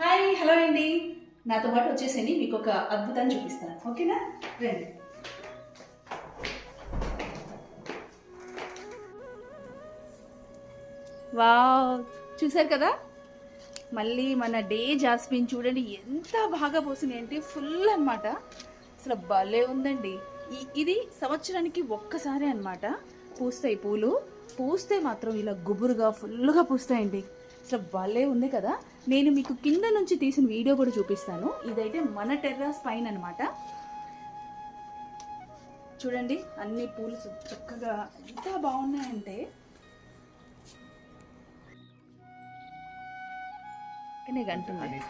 Hi hello అండి, నాతో పాటు వచ్చేసండి మీకు ఒక అద్భుతాన్ని చూపిస్తాను. ఓకేనా, రండి. వావ్, చూసారు కదా. మళ్ళీ మన డే జాస్మిన్ చూడండి ఎంత బాగా పూసింది అంటే ఫుల్ అనమాట. అసలు భలే ఉందండి. ఇది సంవత్సరానికి ఒక్కసారి అనమాట పూస్తాయి పూలు. పూస్తే మాత్రం ఇలా గుబురుగా ఫుల్గా పూస్తాయండి. అసలు భలే ఉంది కదా. నేను మీకు కింద నుంచి తీసిన వీడియో కూడా చూపిస్తాను. ఇదైతే మన టెర్రస్ పైన అనమాట. చూడండి అన్ని పూలు చక్కగా ఎంత బాగున్నాయంటే గంటున్నాయి.